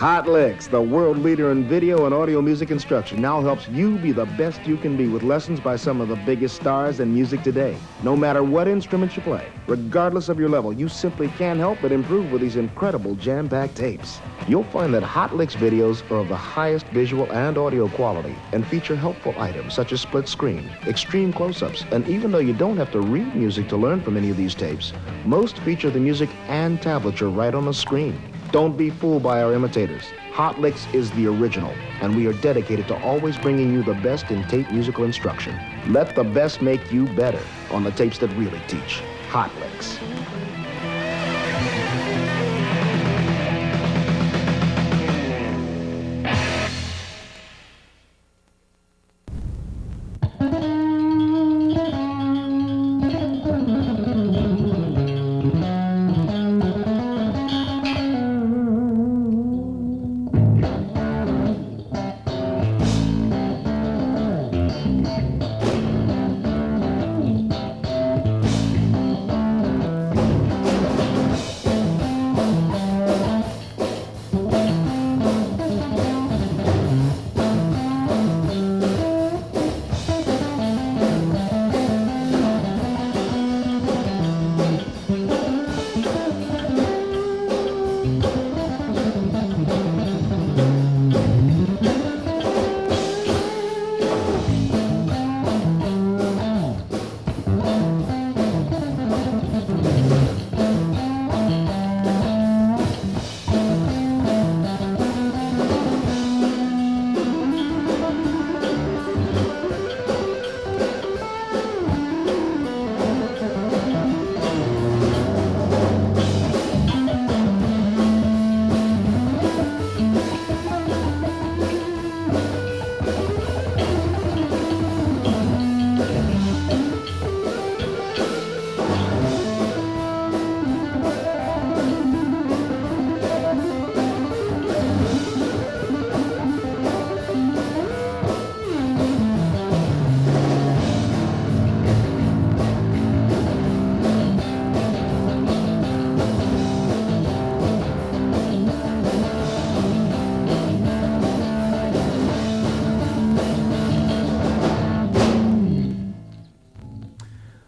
Hot Licks, the world leader in video and audio music instruction, now helps you be the best you can be with lessons by some of the biggest stars in music today. No matter what instrument you play, regardless of your level, you simply can't help but improve with these incredible jam-packed tapes. You'll find that Hot Licks videos are of the highest visual and audio quality and feature helpful items such as split screen, extreme close-ups, and even though you don't have to read music to learn from any of these tapes, most feature the music and tablature right on the screen. Don't be fooled by our imitators. Hot Licks is the original, and we are dedicated to always bringing you the best in tape musical instruction. Let the best make you better on the tapes that really teach. Hot Licks.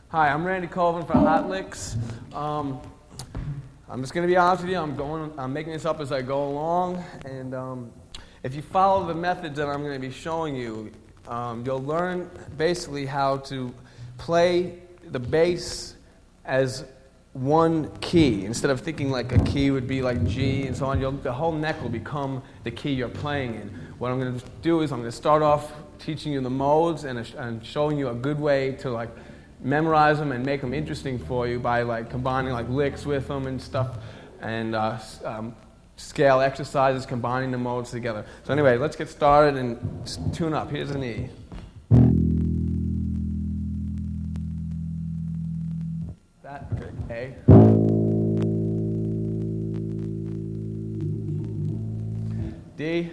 Hi, I'm Randy Coven for Hot Licks. I'm just going to be honest with you. I'm making this up as I go along, and if you follow the methods that I'm going to be showing you, you'll learn basically how to play the bass as one key instead of thinking like a key would be like G and so on. The whole neck will become the key you're playing in. What I'm going to do is I'm going to start off teaching you the modes and showing you a good way to like memorize them and make them interesting for you by like combining like licks with them and stuff, and scale exercises, combining the modes together. So anyway, let's get started and just tune up. Here's an E. That, okay, A. D.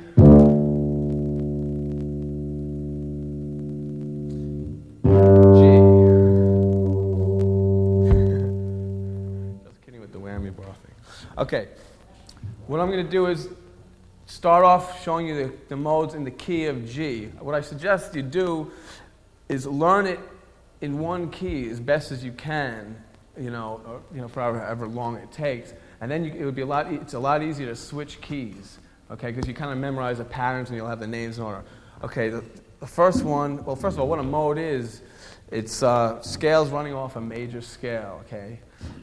Okay, what I'm going to do is start off showing you the modes in the key of G. What I suggest you do is learn it in one key as best as you can, for however long it takes, and then it's a lot easier to switch keys, okay, because you kind of memorize the patterns and you'll have the names in order. Okay, the first one, well, first of all, what a mode is, it's scales running off a major scale, okay?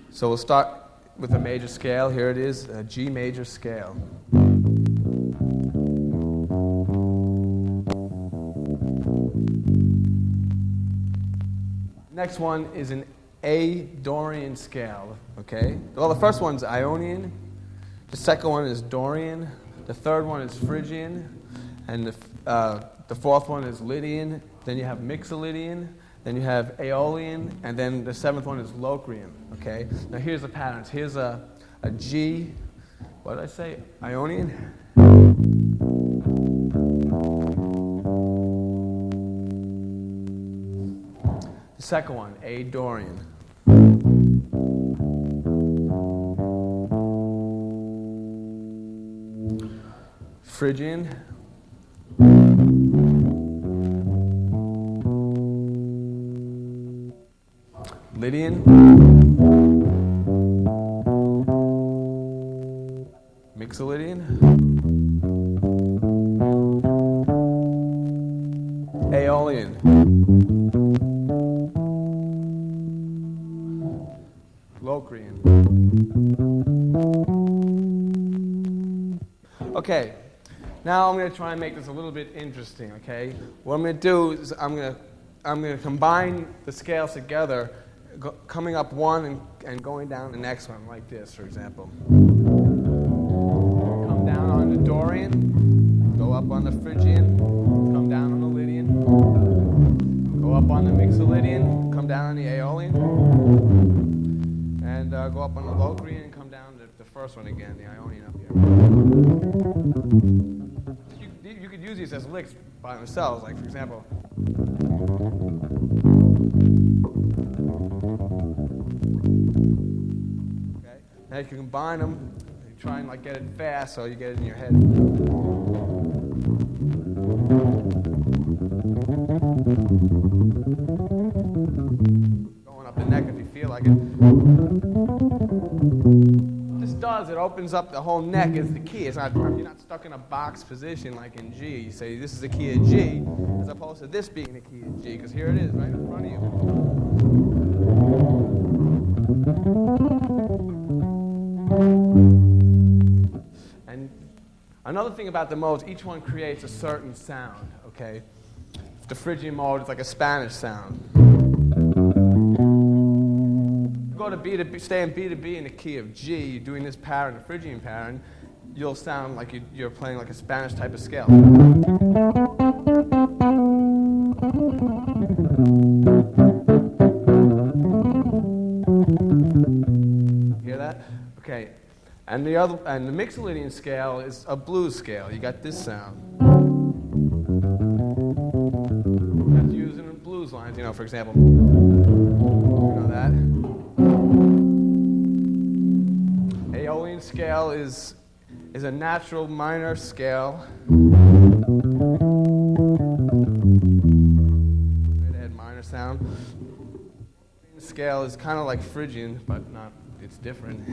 So we'll start with a major scale. Here it is, a G major scale. Next one is an A Dorian scale, okay? Well, the first one's Ionian, the second one is Dorian, the third one is Phrygian, and the fourth one is Lydian, then you have Mixolydian, then you have Aeolian, and then the seventh one is Locrian, okay? Now here's the patterns. Here's a G, what did I say? Ionian? The second one, A Dorian. Phrygian, Lydian, Mixolydian, Aeolian, Locrian. Okay, now I'm going to try and make this a little bit interesting, okay? What I'm going to do is I'm going to combine the scales together, coming up one and going down the next one, like this, for example. Come down on the Dorian, go up on the Phrygian, come down on the Lydian, go up on the Mixolydian, come down on the Aeolian, and go up on the Locrian and come down to the first one again, the Ionian up here. You could use these as licks by themselves, like for example. Okay. Now you can combine them. You try and like get it fast so you get it in your head. Going up the neck if you feel like it. It opens up the whole neck is the key. It's not, you're not stuck in a box position like in G. You say this is the key of G as opposed to this being the key of G, because here it is right in front of you. And another thing about the modes, each one creates a certain sound, okay? The Phrygian mode is like a Spanish sound. Go to B to B, stay in B to B in the key of G, you're doing this pattern, the Phrygian pattern, you'll sound like you're playing like a Spanish type of scale. Hear that? Okay. And the Mixolydian scale is a blues scale. You got this sound. That's used in blues lines, you know, for example. You know that? Aeolian scale is a natural minor scale. Redhead minor sound. Scale is kind of like Phrygian, but not. It's different.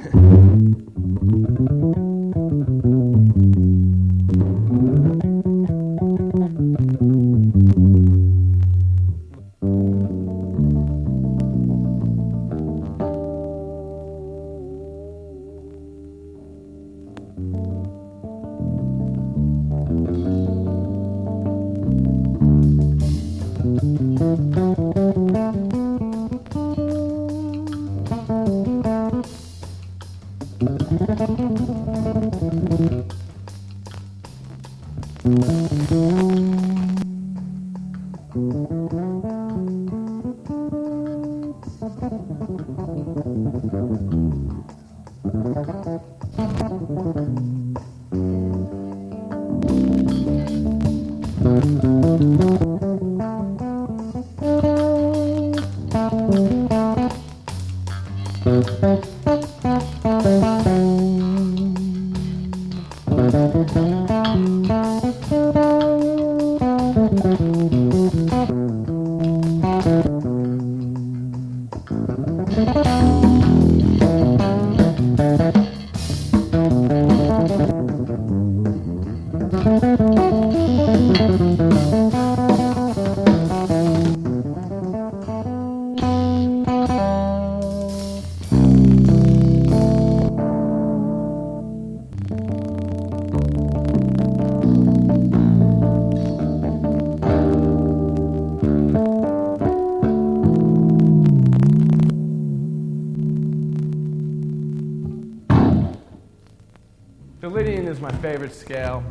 The Lydian is my favorite scale.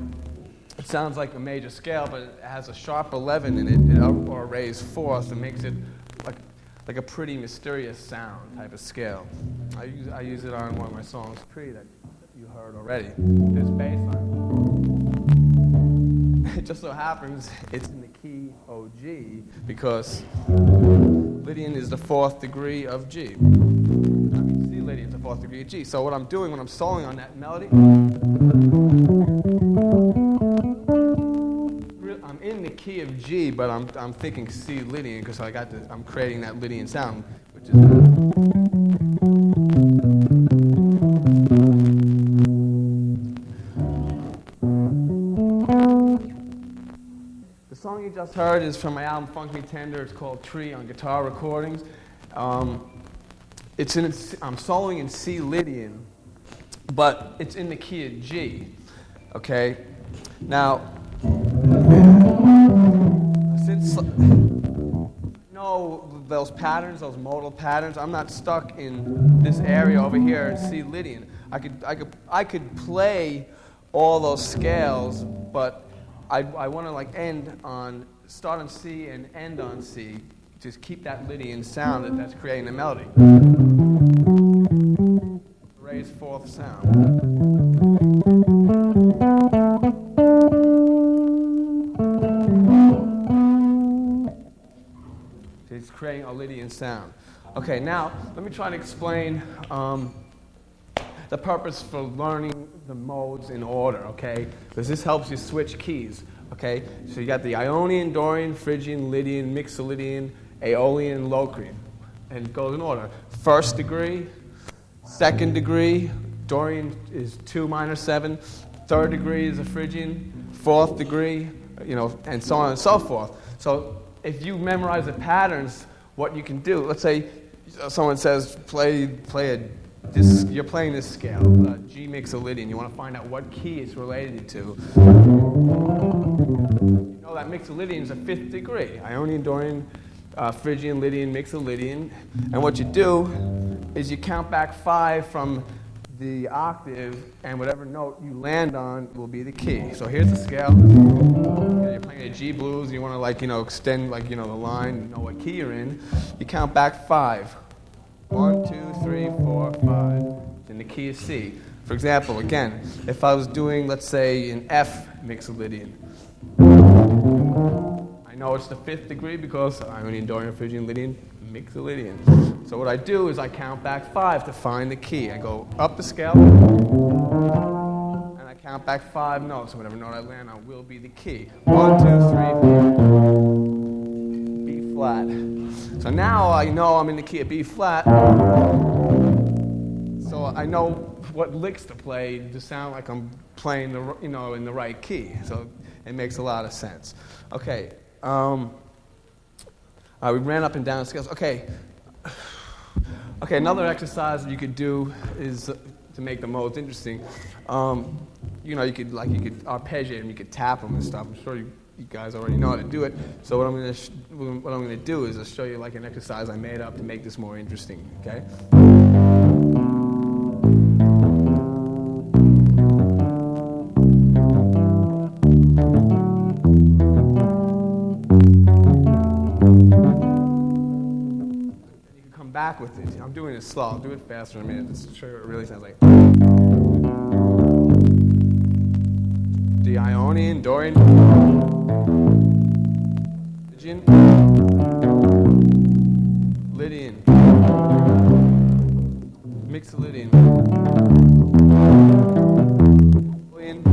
It sounds like a major scale, but it has a sharp 11 in it, or a raised fourth, that makes it like a pretty mysterious sound type of scale. I use it on one of my songs, Pretty, that you heard already. This bass line. It just so happens it's in the key of G, because Lydian is the fourth degree of G. C Lydian is the fourth degree of G. So what I'm doing when I'm soloing on that melody, key of G, but I'm thinking C Lydian because I'm creating that Lydian sound, which is. The song you just heard is from my album Funk Me Tender. It's called Tree on Guitar Recordings. I'm soloing in C Lydian, but it's in the key of G. Okay? Now, since know those patterns, those modal patterns, I'm not stuck in this area over here in C Lydian. I could play all those scales, but I want to like start on C and end on C. Just keep that Lydian sound that's creating the melody. Raised fourth sound. So it's creating a Lydian sound. Okay, now let me try to explain the purpose for learning the modes in order, okay? Because this helps you switch keys, okay? So you got the Ionian, Dorian, Phrygian, Lydian, Mixolydian, Aeolian, Locrian. And it goes in order. First degree, second degree, Dorian is 2 minor 7, third degree is a Phrygian, fourth degree, and so on and so forth. So if you memorize the patterns, what you can do, let's say someone says, you're playing this scale, G Mixolydian. You want to find out what key it's related to. You know that Mixolydian is a 5th degree. Ionian, Dorian, Phrygian, Lydian, Mixolydian. And what you do is you count back 5 from the octave, and whatever note you land on will be the key. So here's the scale. You're playing a G blues. You want to extend the line. You know what key you're in. You count back 5. 1, 2, 3, 4, 5. In the key of C. For example, again, if I was doing, let's say, an F Mixolydian, I know it's the 5th degree because Ionian, Dorian, Phrygian, Lydian, Mixolydian. So what I do is I count back 5 to find the key. I go up the scale, and I count back 5 notes. So whatever note I land on will be the key. 1, 2, 3, 4. B flat. So now I know I'm in the key of B flat. So I know what licks to play to sound like I'm playing in the right key. So it makes a lot of sense. Okay. We ran up and down the scales. Okay. Okay, another exercise that you could do is to make the modes interesting. You could arpeggiate them, you could tap them and stuff. I'm sure you guys already know how to do it. So what I'm going to do is I'll show you an exercise I made up to make this more interesting. Okay. Back with it. I'm doing it slow. I'll do it faster in a minute. Just to show you what it really sounds like. The Ionian, Dorian, Phrygian, Lydian, Mixolydian, Lydian.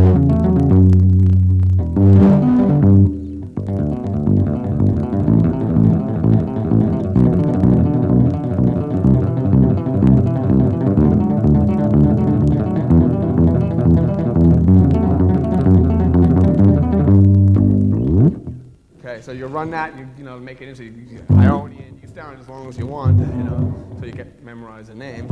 So you run that, to make it into Ionian. You can stay on it as long as you want, so you can memorize the name.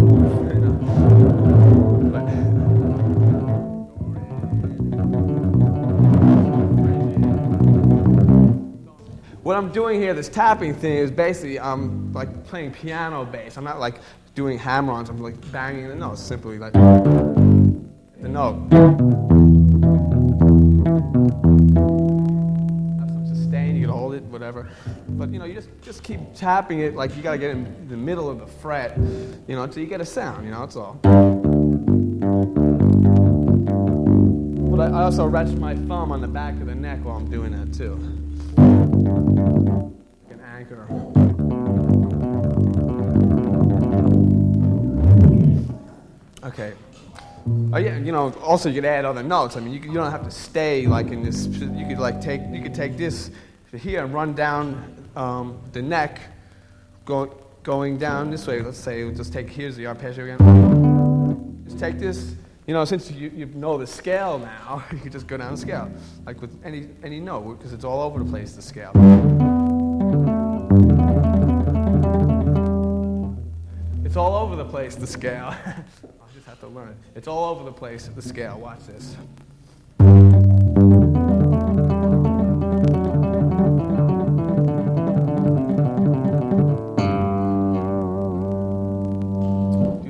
What I'm doing here, this tapping thing, is basically I'm playing piano bass. I'm not doing hammer-ons. I'm banging the notes, simply the note. Hold it, whatever. But you just keep tapping it you gotta get in the middle of the fret, until you get a sound, that's all. But I also rest my thumb on the back of the neck while I'm doing that too. Like an anchor. Okay. Oh yeah, you know, also you could add other notes. I mean, you don't have to stay like in this. You could take this here and run down the neck, going down this way. Let's say we'll just take, here's the arpeggio again. Just take this. You know, since you know the scale now, you could just go down the scale, like with any note, because it's all over the place, the scale. It's all over the place, the scale. I just have to learn it. It's all over the place, the scale. Watch this.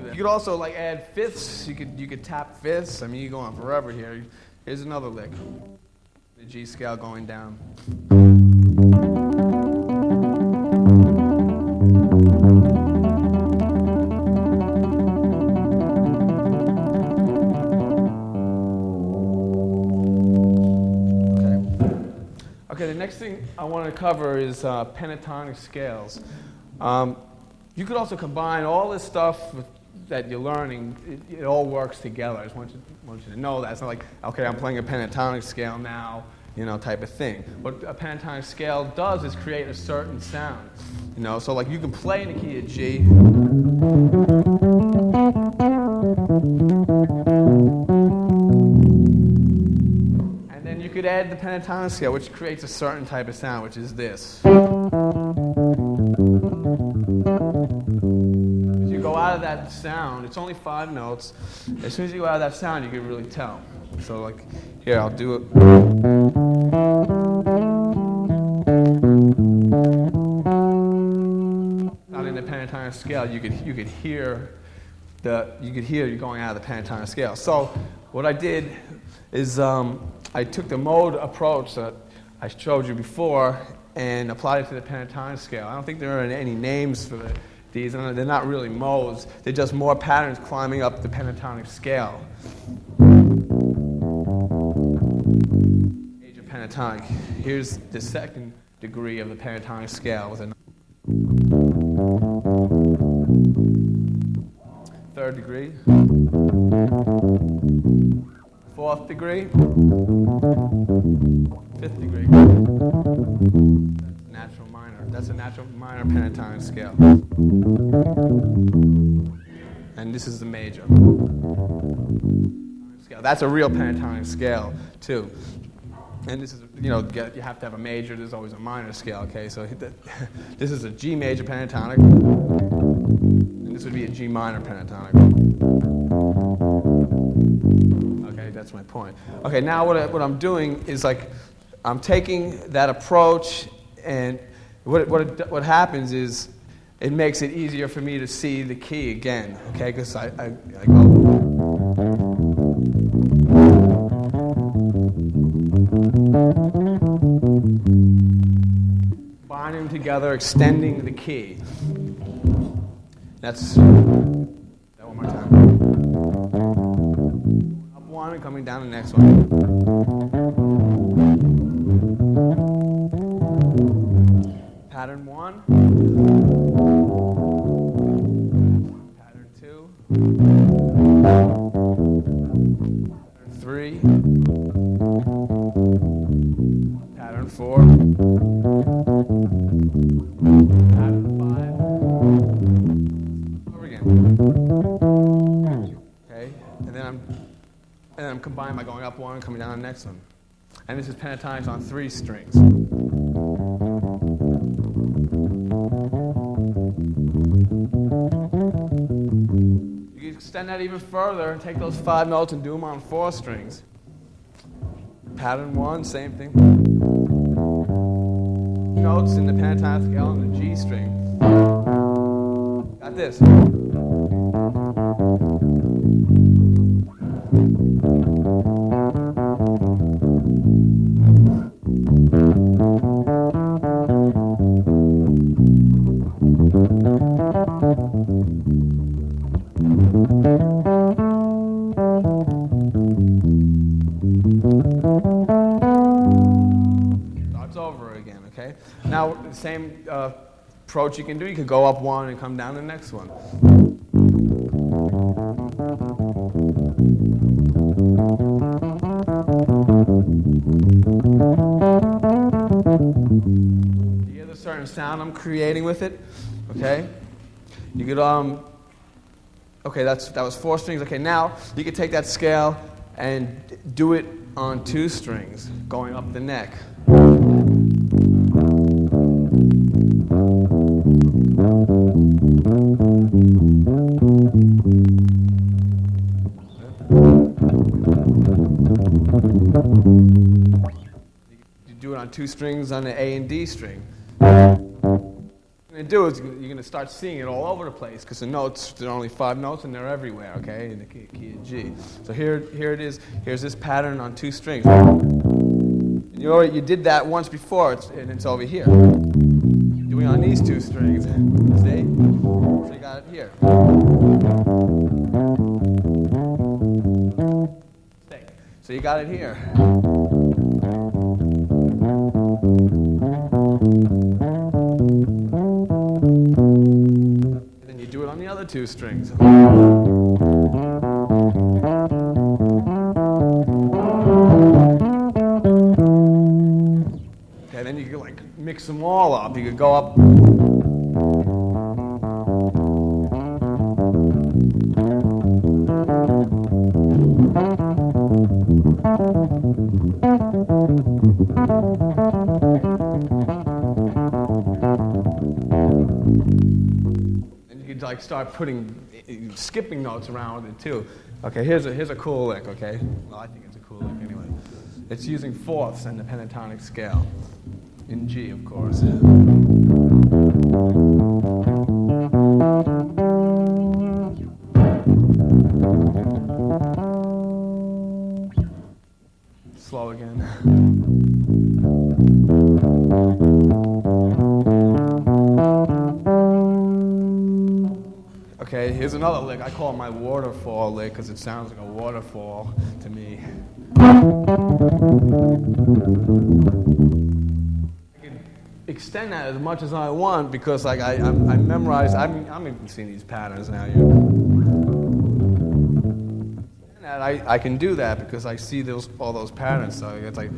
You could also like add fifths. You could tap fifths. I mean, you go on forever here. Here's another lick. The G scale going down. Okay, the next thing I want to cover is pentatonic scales. You could also combine all this stuff that you're learning. It all works together. I just want you to know that. It's not like, okay, I'm playing a pentatonic scale now, you know, type of thing. What a pentatonic scale does is create a certain sound. You know, so like you can play in the key of G. And then you could add the pentatonic scale, which creates a certain type of sound, which is this. As you go out of that sound, it's only 5 notes. As soon as you go out of that sound, you can really tell. So like, here, I'll do it. Not in the pentatonic scale, you could hear you going out of the pentatonic scale. So what I did is I took the mode approach that I showed you before and applied it to the pentatonic scale. I don't think there are any names for these. They're not really modes. They're just more patterns climbing up the pentatonic scale. Major pentatonic. Here's the second degree of the pentatonic scale with a third degree, fourth degree, fifth degree. That's natural minor. That's a natural minor pentatonic scale. And this is the major scale. That's a real pentatonic scale too. And this is, you know, you have to have a major. There's always a minor scale. Okay, so this is a G major pentatonic, and this would be a G minor pentatonic. Okay, that's my point. Okay, now what I'm doing is like I'm taking that approach, and what happens is it makes it easier for me to see the key again. Okay, because I go. Bind them together, extending the key. That's that one more time. Up one and coming down the next one. Pattern 1. Pattern 2. Pattern 3. Pattern 4. Pattern 5. Over again. Okay, and then I'm combining by going up one and coming down the next one. And this is pentatonics on 3 strings. You can extend that even further and take those 5 notes and do them on 4 strings. Pattern 1, same thing. Notes in the pentatonic scale on the G string. Got this. Starts over again, okay? Now, the same approach you can do. You could go up one and come down the next one. sound I'm creating with it. Okay, you could okay, that was 4 strings. Okay, now you could take that scale and do it on 2 strings, going up the neck. You do it on 2 strings on the A and D string. What you're going to do is you're going to start seeing it all over the place, because the notes, there are only 5 notes and they're everywhere, okay, in the key of G. So here it is. Here's this pattern on 2 strings. You did that once before, and it's over here. Doing on these 2 strings. See? So you got it here. So you got it here. Then you do it on the other 2 strings. Okay, then you could like mix them all up. You could go up. And you could like start skipping notes around with it too. Okay, here's a cool lick. Okay, well I think it's a cool lick anyway. It's using 4ths in the pentatonic scale, in G of course. Slow again. Okay, here's another lick. I call it my waterfall lick because it sounds like a waterfall to me. I can extend that as much as I want because like I memorized. I'm even seeing these patterns now. I can do that because I see all those patterns. So it's like.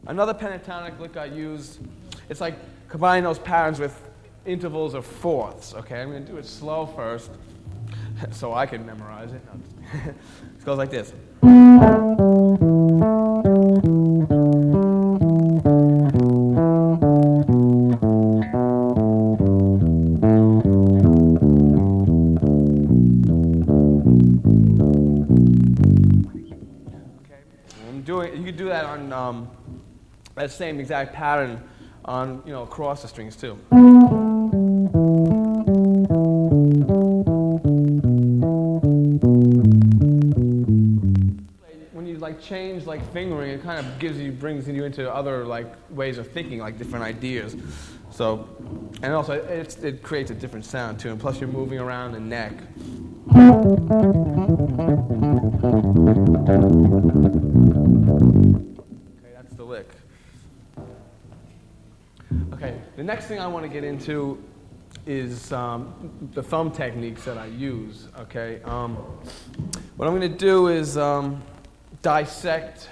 Another pentatonic lick I use, it's like combining those patterns with intervals of 4ths. Okay, I'm going to do it slow first so I can memorize it. It goes like this. You could do that on that same exact pattern on across the strings too. When you like change like fingering, it kind of brings you into other like ways of thinking, like different ideas. So, and also it creates a different sound too. And plus you're moving around the neck. Okay, that's the lick. Okay, the next thing I want to get into is the thumb techniques that I use. Okay, what I'm going to do is dissect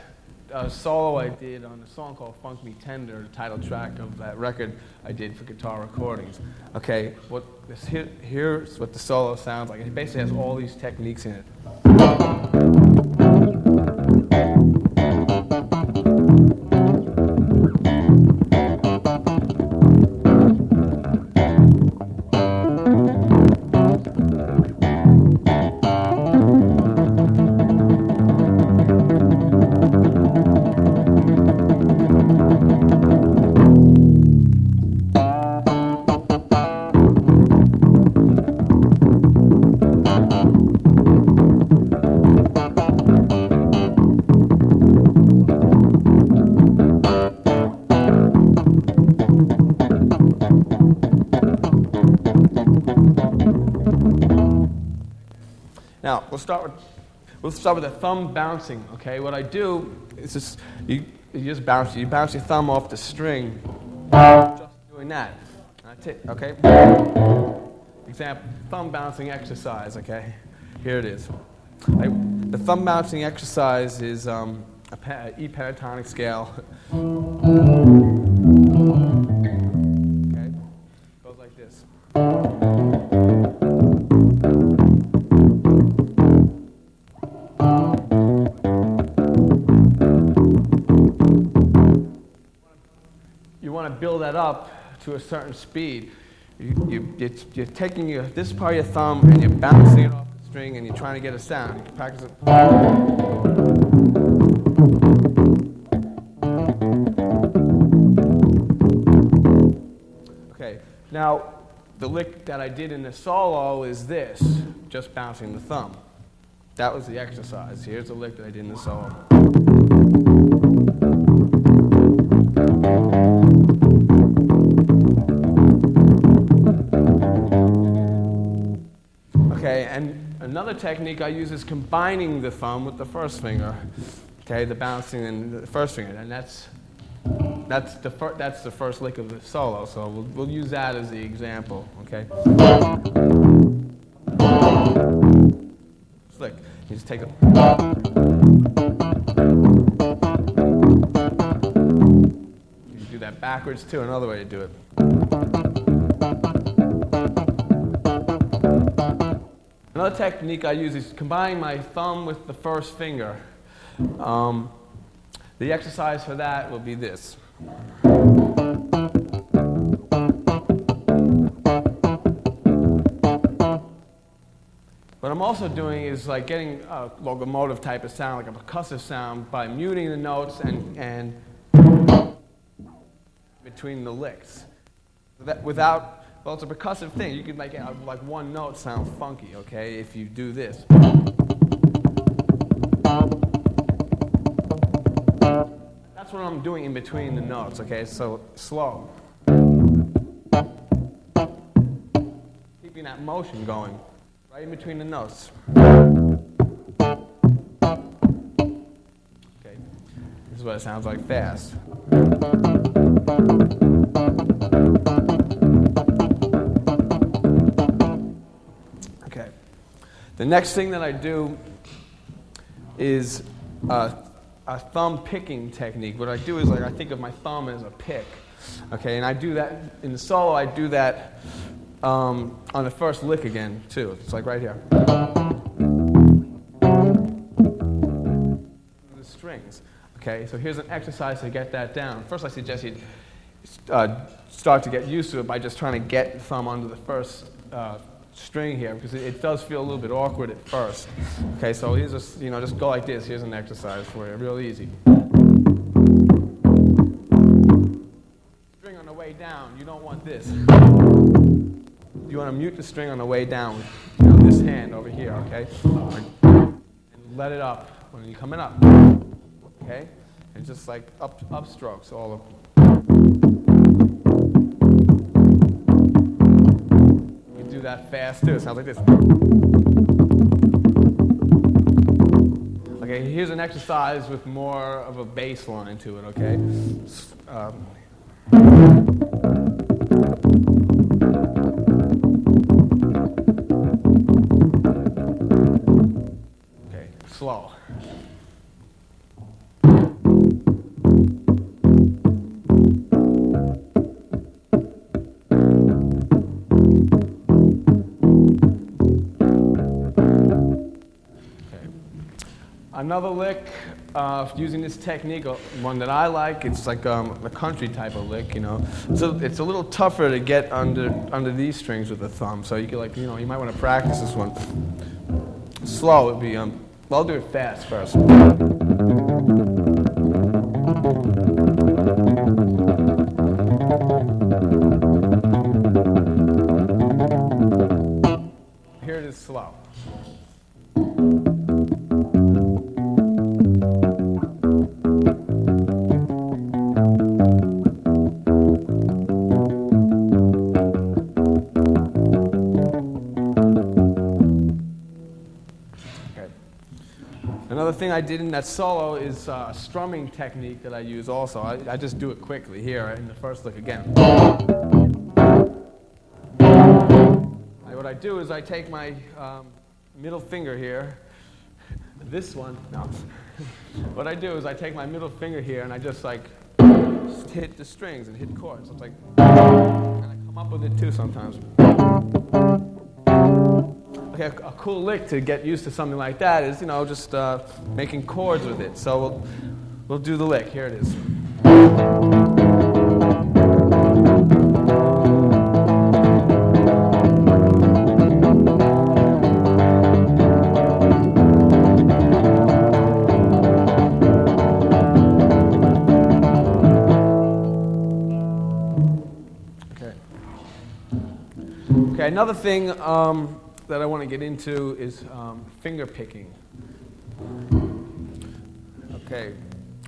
a solo I did on a song called "Funk Me Tender," the title track of that record I did for guitar recordings. Okay, here's what the solo sounds like. It basically has all these techniques in it. Now, we'll start with the thumb bouncing, okay? What I do is just, you bounce your thumb off the string, just doing that. That's it, okay? Example, thumb bouncing exercise, okay? Here it is. The The thumb bouncing exercise is E pentatonic scale. Okay, goes like this. You want to build that up to a certain speed. You're taking this part of your thumb and you're bouncing it off the string and you're trying to get a sound. You can practice it. Okay, now the lick that I did in the solo is this, just bouncing the thumb. That was the exercise. Here's the lick that I did in the solo. Okay, and another technique I use is combining the thumb with the first finger. Okay, the bouncing and the first finger, and that's the first lick of the solo. So we'll use that as the example. Okay. Lick. You just take it. You can do that backwards too. Another way to do it. Another technique I use is combining my thumb with the first finger. The exercise for that will be this. What I'm also doing is like getting a locomotive type of sound, like a percussive sound, by muting the notes and between the licks. Without, well, it's a percussive thing. You can make like one note sound funky, okay, if you do this. That's what I'm doing in between the notes, okay, so slow. Keeping that motion going. Right in between the notes. Okay, this is what it sounds like fast. Okay, the next thing that I do is a thumb picking technique. What I do is like I think of my thumb as a pick. Okay, and I do that in the solo. I do that on the first lick again, too. It's like right here. The strings. Okay, so here's an exercise to get that down. First, I suggest you start to get used to it by just trying to get the thumb under the first string here, because it does feel a little bit awkward at first. Okay, so here's just, just go like this. Here's an exercise for you, real easy. String on the way down, you don't want this. You want to mute the string on the way down with this hand over here, okay? And let it up when you're coming up, okay? And just like up strokes all over. You can do that fast too. It sounds like this. Okay, here's an exercise with more of a bass line to it, okay? Slow. Okay. Another lick using this technique, one that I like, it's like a country type of lick, So it's a little tougher to get under these strings with the thumb. So you can you might want to practice this one. Slow would be well, I'll do it fast first. Here it is slow. Another thing I did in that solo is a strumming technique that I use also. I just do it quickly here in the first lick again. What I do is I take my middle finger here, this one, no. What I do is I take my middle finger here and I just like hit the strings and hit chords. So it's like, and I come up with it too sometimes. Okay, a cool lick to get used to something like that is, you know, just making chords with it. So we'll do the lick. Here it is. Okay, another thing that I want to get into is finger picking. Okay,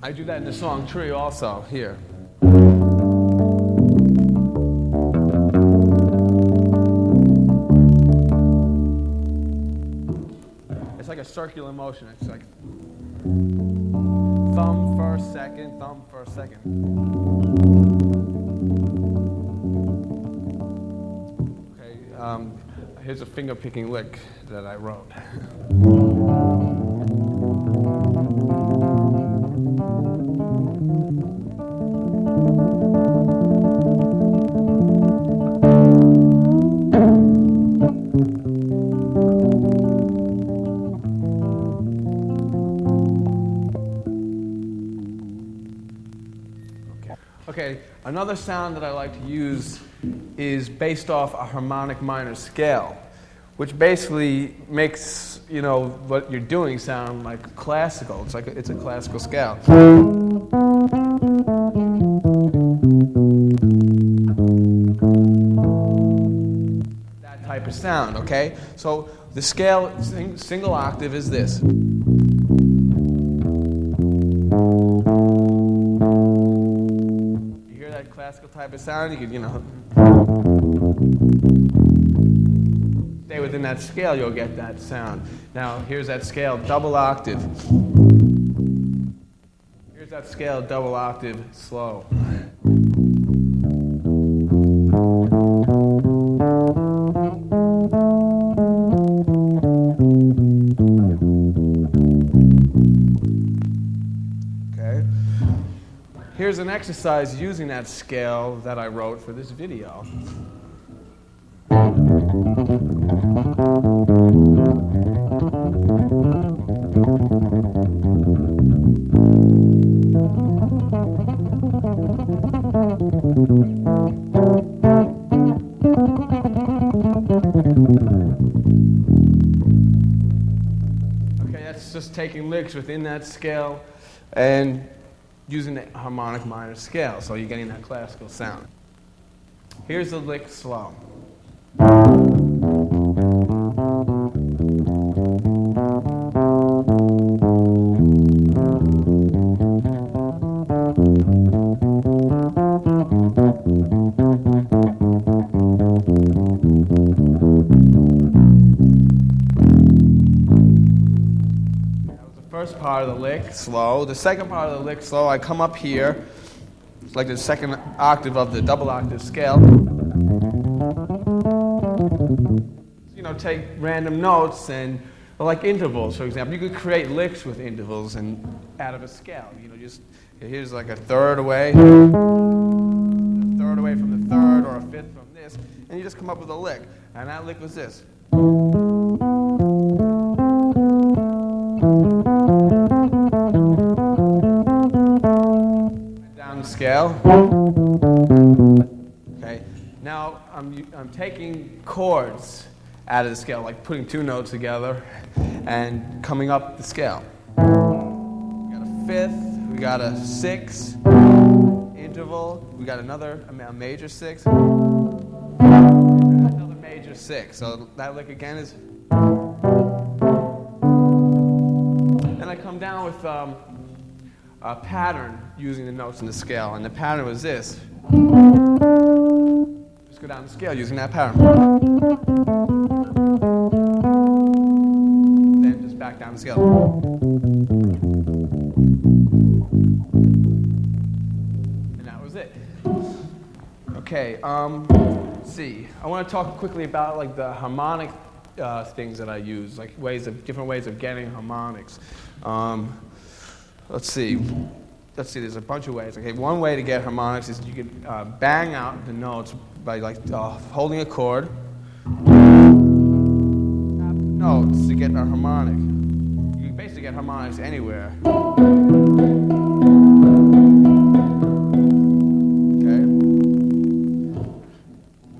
I do that in the song Tree also, here. It's like a circular motion. It's like thumb first, second, thumb first, second. Here's a finger-picking lick that I wrote. Okay, another sound that I like to use is based off a harmonic minor scale, which basically makes, you know, what you're doing sound like classical. It's like it's a classical scale. That type of sound, okay? So the scale, single octave is this. You hear that classical type of sound? You could, you know, stay within that scale, you'll get that sound. Now, here's that scale, double octave. Here's that scale, double octave, slow. Okay. Here's an exercise using that scale that I wrote for this video. Okay, that's just taking licks within that scale and using the harmonic minor scale, so you're getting that classical sound. Here's the lick slow. First part of the lick, slow. The second part of the lick, slow. I come up here, it's like the second octave of the double octave scale. You know, take random notes and, like intervals, for example. You could create licks with intervals and out of a scale. You know, just here's like a third away, from the third, or a fifth from this, and you just come up with a lick. And that lick was this. Down the scale. Okay. Now I'm taking chords out of the scale, like putting two notes together and coming up the scale. We got a fifth, we got a sixth, interval, we got another a major sixth, another major sixth. So that lick again is. Then I come down with a pattern using the notes in the scale, and the pattern was this. Just go down the scale using that pattern. Then just back down the scale. And that was it. Okay, let's see. I want to talk quickly about like the harmonic things that I use, like different ways of getting harmonics. Let's see, there's a bunch of ways. Okay, one way to get harmonics is you can bang out the notes by holding a chord, tap the notes to get a harmonic. You can basically get harmonics anywhere. Okay.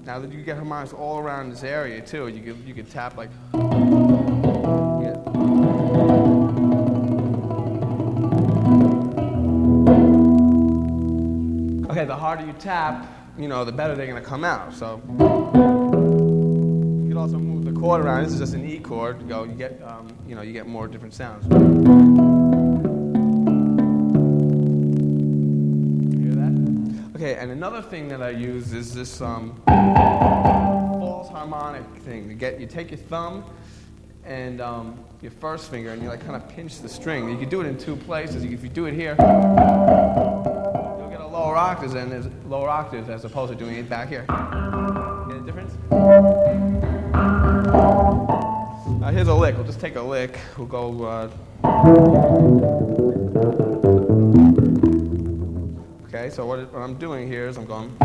Now that you get harmonics all around this area too, you could tap like. Okay, the harder you tap, the better they're going to come out. So you can also move the chord around. This is just an E chord. You get more different sounds. You hear that? Okay, and another thing that I use is this false harmonic thing. You take your thumb and your first finger, and you kind of pinch the string. You can do it in two places. If you do it here, lower octaves as opposed to doing it back here. Get the difference? Now here's a lick. We'll just take a lick. We'll go. Okay, so what I'm doing here is I'm going.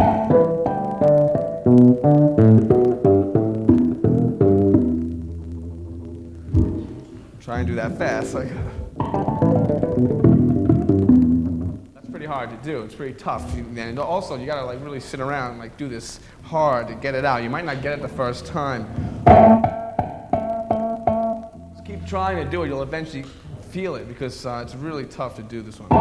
Try and do that fast. Pretty hard to do. It's pretty tough. And also, you gotta really sit around and do this hard to get it out. You might not get it the first time. Just keep trying to do it. You'll eventually feel it because it's really tough to do this one.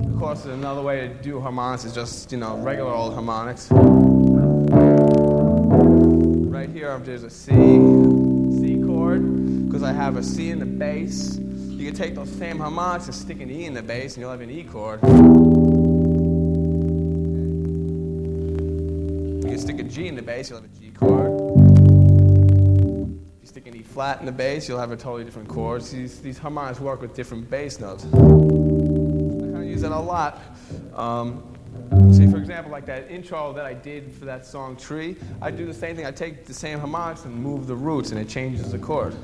Of course, another way to do harmonics is just regular old harmonics. Right here, there's a C chord because I have a C in the bass. You can take those same harmonics and stick an E in the bass, and you'll have an E chord. You can stick a G in the bass, you'll have a G chord. If you stick an E flat in the bass, you'll have a totally different chord. These harmonics work with different bass notes. I kind of use that a lot. See, for example, like that intro that I did for that song Tree, I do the same thing. I take the same harmonics and move the roots, and it changes the chord.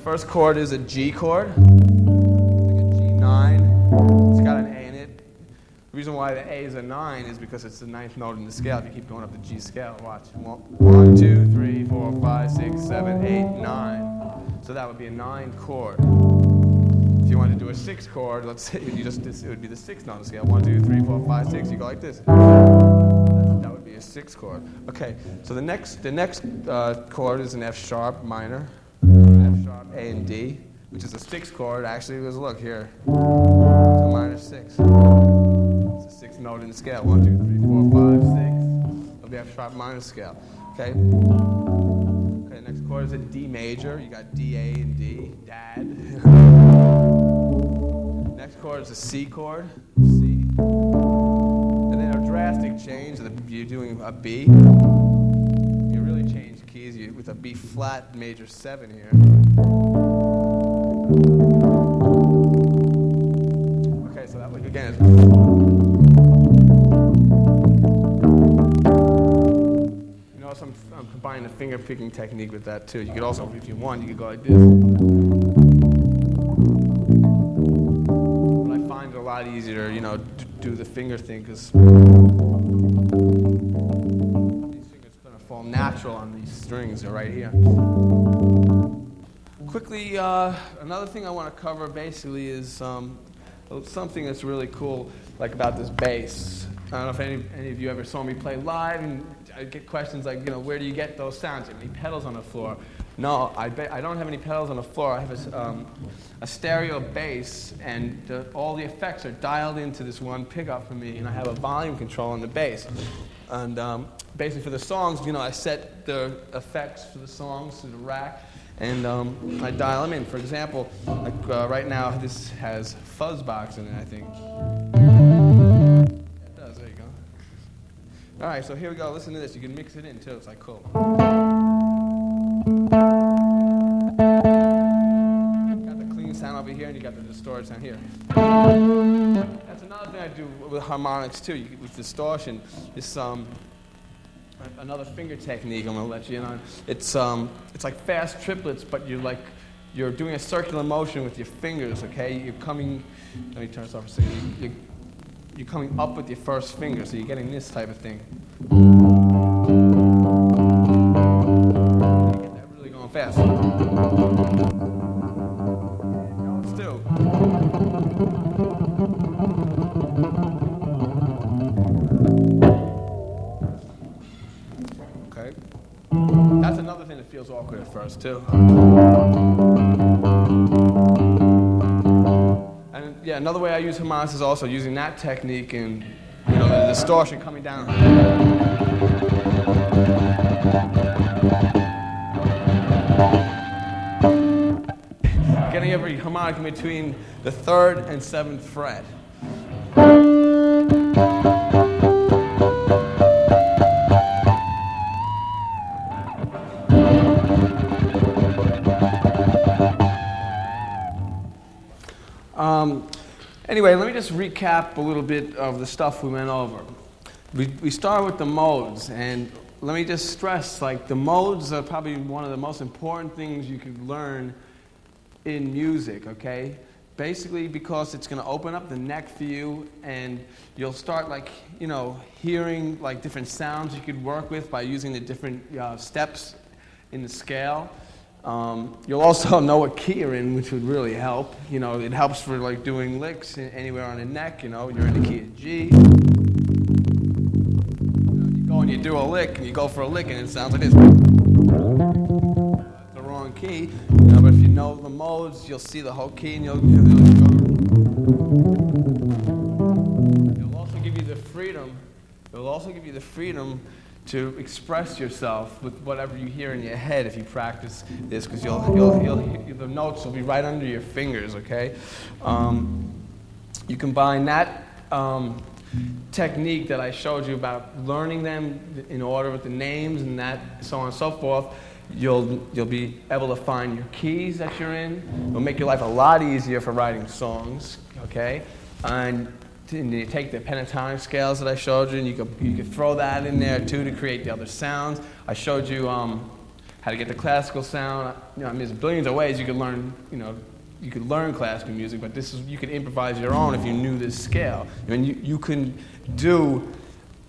First chord is a G chord, like a G9. It's got an A in it. The reason why the A is a 9 is because it's the 9th note in the scale. If you keep going up the G scale, watch. 1, 2, 3, 4, 5, 6, 7, 8, 9. So that would be a 9 chord. If you wanted to do a 6 chord, let's say it would be the 6th note in the scale. 1, 2, 3, 4, 5, 6. You go like this. That would be a 6 chord. Okay. So the next chord is an F sharp minor. A and D, which is a 6 chord. Actually, look here. It's a minor 6. It's a 6th note in the scale. 1, 2, 3, 4, 5, 6. It'll be F sharp minor scale. Okay. Okay. Next chord is a D major. You got D, A, and D. Dad. Next chord is a C chord. C. And then a drastic change. You're doing a B. You really change keys with a B flat major 7 here. Okay, so that again is. I'm combining a finger picking technique with that too. You could also, if you want, you could go like this. But I find it a lot easier, to do the finger thing because these fingers are going to fall natural on these strings. They're right here. Quickly, another thing I want to cover basically is something that's really cool, about this bass. I don't know if any of you ever saw me play live, and I get questions like, where do you get those sounds? Do you have any pedals on the floor? No, I don't have any pedals on the floor. I have a stereo bass, and all the effects are dialed into this one pickup for me, and I have a volume control on the bass. And basically for the songs, I set the effects for the songs to the rack, and I dial them in. For example, right now this has fuzzbox in it, I think. It does, there you go. All right, so here we go. Listen to this. You can mix it in too. It's cool. Got the clean sound over here, and you got the distortion here. That's another thing I do with harmonics too. With distortion, it's another finger technique I'm gonna let you in on. It's like fast triplets, but you're doing a circular motion with your fingers. Okay, you're coming. Let me turn this off for a second. You're coming up with your first finger, so you're getting this type of thing. You get that really going fast. Notes too. Okay. That's another thing that feels awkward at first too. And yeah, another way I use harmonics is also using that technique and the distortion coming down. Getting every harmonic in between the 3rd and 7th fret. Anyway, let me just recap a little bit of the stuff we went over. We started with the modes, and let me just stress, the modes are probably one of the most important things you can learn in music, okay? Basically because it's going to open up the neck for you, and you'll start hearing different sounds you could work with by using the different steps in the scale. You'll also know what key you're in, which would really help. It helps for doing licks anywhere on the neck. You're in the key of G. You go and you do a lick, and you go for a lick, and it sounds like this. That's the wrong key. But if you know the modes, you'll see the whole key, and it'll also give you the freedom. It'll also give you the freedom to express yourself with whatever you hear in your head if you practice this, because the notes will be right under your fingers, okay? You combine that technique that I showed you about learning them in order with the names and that, so on and so forth. You'll be able to find your keys that you're in. It'll make your life a lot easier for writing songs, okay? And you take the pentatonic scales that I showed you, and you could throw that in there too to create the other sounds. I showed you how to get the classical sound. There's billions of ways you could learn. You could learn classical music, but you could improvise your own if you knew this scale. You can do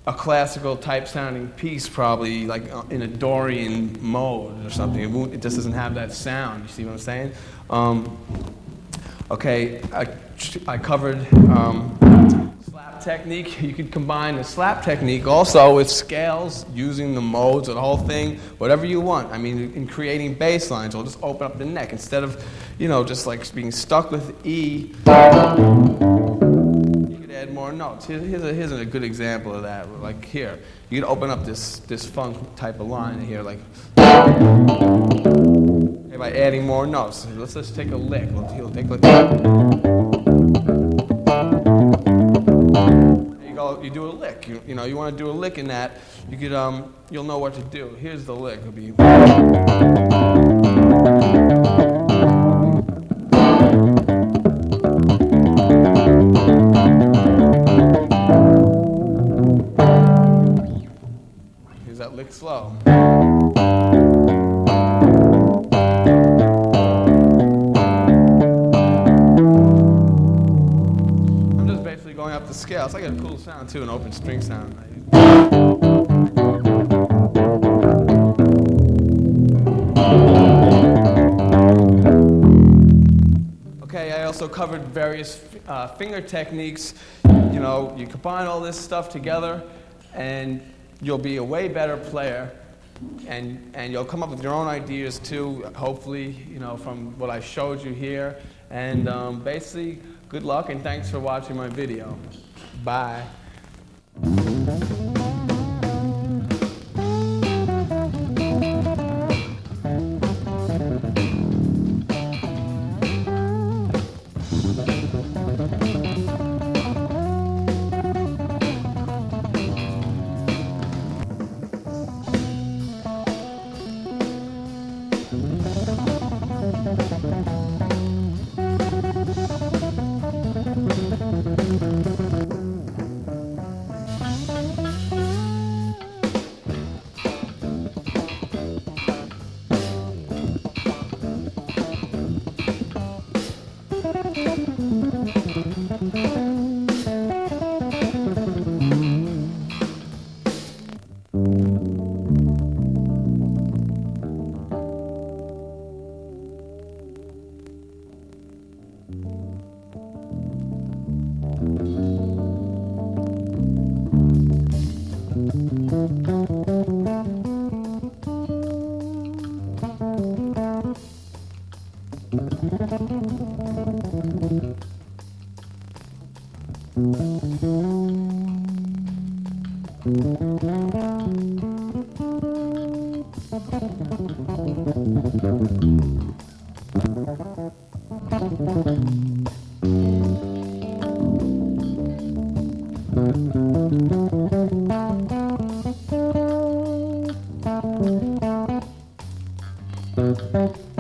a classical type sounding piece probably in a Dorian mode or something. It just doesn't have that sound. You see what I'm saying? Okay, I covered slap technique. You could combine the slap technique also with scales, using the modes and the whole thing, whatever you want. In creating bass lines, it'll just open up the neck instead of, just being stuck with E. You could add more notes. Here's a good example of that. Here, you could open up this funk type of line here, by adding more notes. Let's just take a lick. He'll take a lick. There you go. You do a lick. You want to do a lick in that. You could you'll know what to do. Here's the lick. It'll be. Here's that lick slow. Scale. It's like a cool sound too, an open string sound. Okay, I also covered various finger techniques. You combine all this stuff together, and you'll be a way better player, and you'll come up with your own ideas too. Hopefully, from what I showed you here. And basically, good luck, and thanks for watching my video. Bye. Thank you.